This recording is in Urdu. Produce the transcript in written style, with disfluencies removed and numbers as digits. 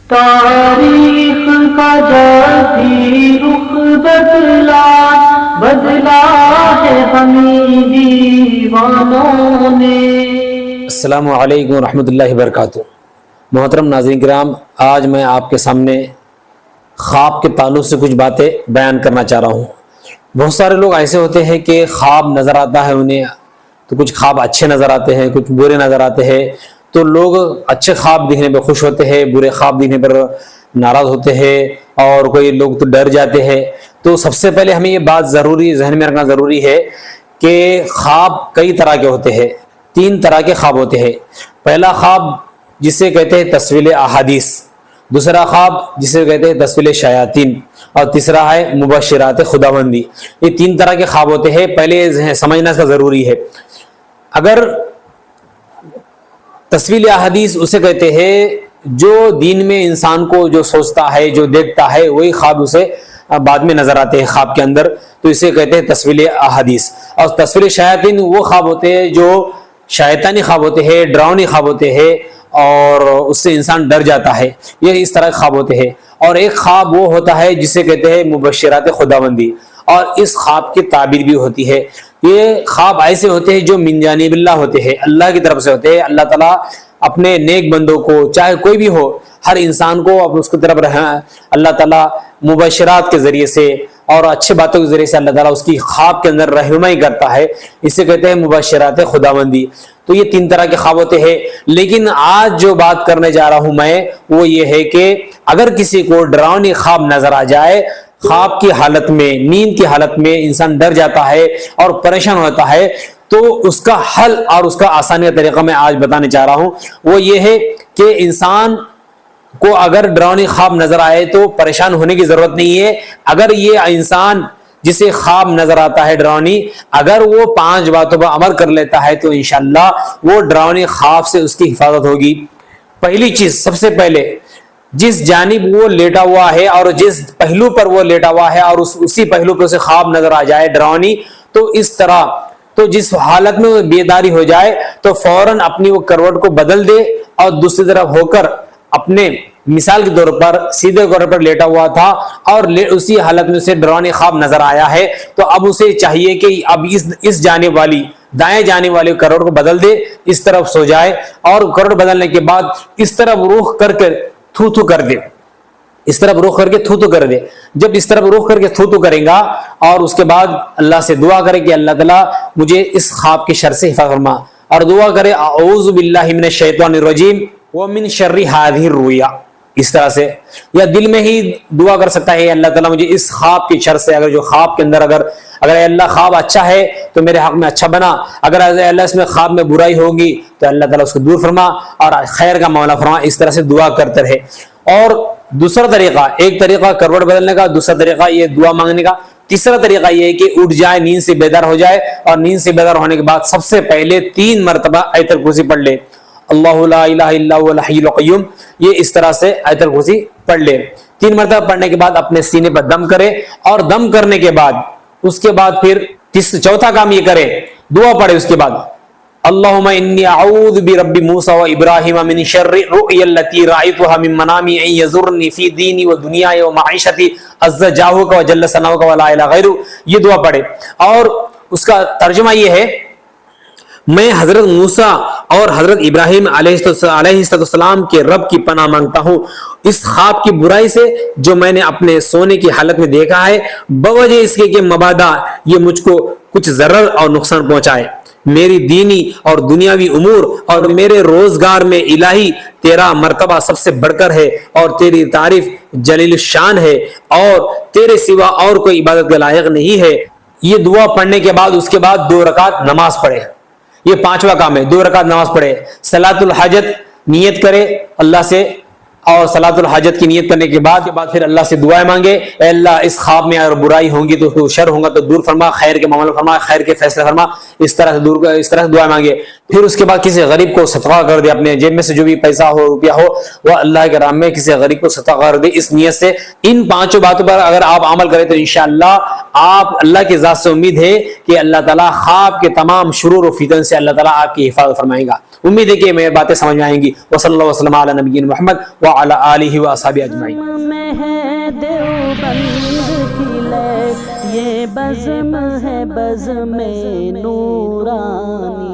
تاریخ کا جلدی رخ بدلا ہے ہمیں دیوانوں نے۔ السلام علیکم ورحمۃ اللہ وبرکاتہ۔ محترم ناظرین کرام، آج میں آپ کے سامنے خواب کے تعلق سے کچھ باتیں بیان کرنا چاہ رہا ہوں۔ بہت سارے لوگ ایسے ہوتے ہیں کہ خواب نظر آتا ہے انہیں، تو کچھ خواب اچھے نظر آتے ہیں، کچھ برے نظر آتے ہیں، تو لوگ اچھے خواب دیکھنے پر خوش ہوتے ہیں، برے خواب دیکھنے پر ناراض ہوتے ہیں، اور کوئی لوگ تو ڈر جاتے ہیں۔ تو سب سے پہلے ہمیں یہ بات ذہن میں رکھنا ضروری ہے کہ خواب کئی طرح کے ہوتے ہیں۔ 3 طرح کے خواب ہوتے ہیں۔ پہلا خواب جسے کہتے ہیں تصویر احادیث، دوسرا خواب جسے کہتے ہیں تصویر شیاطین، اور تیسرا ہے مبشرات خداوندی۔ یہ 3 طرح کے خواب ہوتے ہیں، پہلے سمجھنا اس کا ضروری ہے۔ اگر تصویر احادیث اسے کہتے ہیں جو دین میں انسان کو جو سوچتا ہے، جو دیکھتا ہے، وہی خواب اسے بعد میں نظر آتے ہیں خواب کے اندر، تو اسے کہتے ہیں تصویر احادیث۔ اور تصویر شیاطین وہ خواب ہوتے ہیں جو شیطانی خواب ہوتے ہیں، ڈراؤنی خواب ہوتے ہیں، اور اس سے انسان ڈر جاتا ہے۔ یہ اس طرح کے خواب ہوتے ہیں۔ اور ایک خواب وہ ہوتا ہے جسے کہتے ہیں مبشرات خداوندی، اور اس خواب کی تعبیر بھی ہوتی ہے۔ یہ خواب ایسے ہوتے ہیں جو من جانب اللہ ہوتے ہیں، اللہ کی طرف سے ہوتے ہیں۔ اللہ تعالیٰ اپنے نیک بندوں کو، چاہے کوئی بھی ہو، ہر انسان کو اس کی طرف اللہ تعالیٰ مبشرات کے ذریعے سے اور اچھے باتوں کے ذریعے سے اللہ تعالیٰ اس کی خواب کے اندر رہنمائی کرتا ہے۔ اسے کہتے ہیں مبشرات خداوندی۔ تو یہ 3 طرح کے خواب ہوتے ہیں۔ لیکن آج جو بات کرنے جا رہا ہوں میں، وہ یہ ہے کہ اگر کسی کو ڈراؤنی خواب نظر آ جائے، خواب کی حالت میں، نیند کی حالت میں انسان ڈر جاتا ہے اور پریشان ہوتا ہے، تو اس کا حل اور اس کا آسانی کا طریقہ میں آج بتانے چاہ رہا ہوں۔ وہ یہ ہے کہ انسان کو اگر ڈراؤنی خواب نظر آئے تو پریشان ہونے کی ضرورت نہیں ہے۔ اگر یہ انسان جسے خواب نظر آتا ہے ڈراؤنی، اگر وہ 5 باتوں پر عمل کر لیتا ہے تو انشاءاللہ وہ ڈراؤنی خواب سے اس کی حفاظت ہوگی۔ پہلی چیز، سب سے پہلے، جس جانب وہ لیٹا ہوا ہے اور جس پہلو پر وہ لیٹا ہوا ہے اور اسی پہلو پر اسے خواب نظر آ جائے ڈراؤنی، تو اس طرح، تو جس حالت میں وہ بیداری ہو جائے تو فوراً اپنی وہ کروٹ کو بدل دے اور دوسری طرف ہو کر اپنے، مثال کے طور پر سیدھے طور پر لیٹا ہوا تھا اور اسی حالت میں اسے ڈراؤنی خواب نظر آیا ہے، تو اب اسے چاہیے کہ اب اس جانب والی، دائیں جانب والی کروٹ کو بدل دے، اس طرف سو جائے، اور کروٹ بدلنے کے بعد اس طرف رخ کر کے تھو تھو کر دے، اس طرف رخ کر کے تھو تھو کر دے۔ جب اس طرف رخ کر کے تھو تھو کرے گا اور اس کے بعد اللہ سے دعا کرے کہ اللہ تعالیٰ مجھے اس خواب کے شر سے حفاظت فرما، اور دعا کرے اعوذ باللہ من الشیطان الرجیم ومن شر هذه الرؤیا، اس طرح سے، یا دل میں ہی دعا کر سکتا ہے اللہ تعالیٰ مجھے اس خواب کے شر سے، اگر جو خواب کے اندر اگر اللہ خواب اچھا ہے تو میرے حق میں اچھا بنا، اگر اللہ اس میں خواب میں برائی ہوگی تو اللہ تعالیٰ اس کو دور فرما اور خیر کا معاملہ فرما۔ اس طرح سے دعا کرتے رہے۔ اور دوسرا طریقہ، ایک طریقہ کروٹ بدلنے کا، دوسرا طریقہ یہ دعا مانگنے کا، تیسرا طریقہ یہ ہے کہ اٹھ جائے، نیند سے بیدار ہو جائے، اور نیند سے بیدار ہونے کے بعد سب سے پہلے 3 مرتبہ آیت الکرسی پڑھ لے، اللہ لا الہ الا هو الحی القیوم، یہ اس طرح سے آیت الکرسی پڑھ لے۔ 3 مرتبہ پڑھنے کے بعد اپنے سینے پر دم کرے، اور دم کرنے کے بعد اس کے بعد پھر چوتھا کام یہ کرے، دعا پڑھے اس کے بعد، اللہم انی اعوذ برب موسیٰ و ابراہیم من شر الرؤیا التي رأیتها من منامی ان یضرنی فی دینی و دنیای و معیشتی عز جاہک و جل ثناؤک و لا الہ غیرک، یہ دعا پڑھے۔ اور اس کا ترجمہ یہ ہے، میں حضرت موسیٰ اور حضرت ابراہیم علیہ السلام کے رب کی پناہ مانگتا ہوں اس خواب کی برائی سے جو میں نے اپنے سونے کی حالت میں دیکھا ہے، بوجہ اس کے کہ مبادا یہ مجھ کو کچھ ضرر اور نقصان پہنچائے، میری دینی اور دنیاوی امور اور میرے روزگار میں الہی تیرا مرتبہ سب سے بڑھ کر ہے، اور تیری تعریف جلیل الشان ہے، اور تیرے سوا اور کوئی عبادت کے لائق نہیں ہے۔ یہ دعا پڑھنے کے بعد اس کے بعد 2 رکعت نماز پڑھے، یہ 5واں کام ہے، 2 رکعت نماز پڑھے، صلاۃ الحاجت نیت کرے اللہ سے، اور صلاۃ الحاجت کی نیت کرنے کے بعد پھر اللہ سے دعائیں مانگے، اے اللہ اس خواب میں اگر برائی ہوں گی تو شر ہوگا تو دور فرما، خیر کے معاملہ فرما، خیر کے فیصلے فرما، اس طرح سے دعائیں مانگے۔ پھر اس کے بعد کسی غریب کو صدقہ کر دے، اپنے جیب میں سے جو بھی پیسہ ہو، روپیہ ہو، وہ اللہ کے راہ میں کسی غریب کو صدقہ کر دے، اس نیت سے ان 5 باتوں پر اگر آپ عمل کریں تو انشاءاللہ آپ، اللہ کی ذات سے امید ہے کہ اللہ تعالیٰ خواب کے تمام شرور و فتن سے اللہ تعالیٰ آپ کی حفاظت فرمائے گا۔ امید ہے کہ میری باتیں سمجھ میں آئیں گی۔ وصلی اللہ وسلم علی نبینا محمد وعلی آلہ واصحابہ اجمعین۔ میں ہے دیوبند کی لے، یہ بزم ہے بزم نورانی۔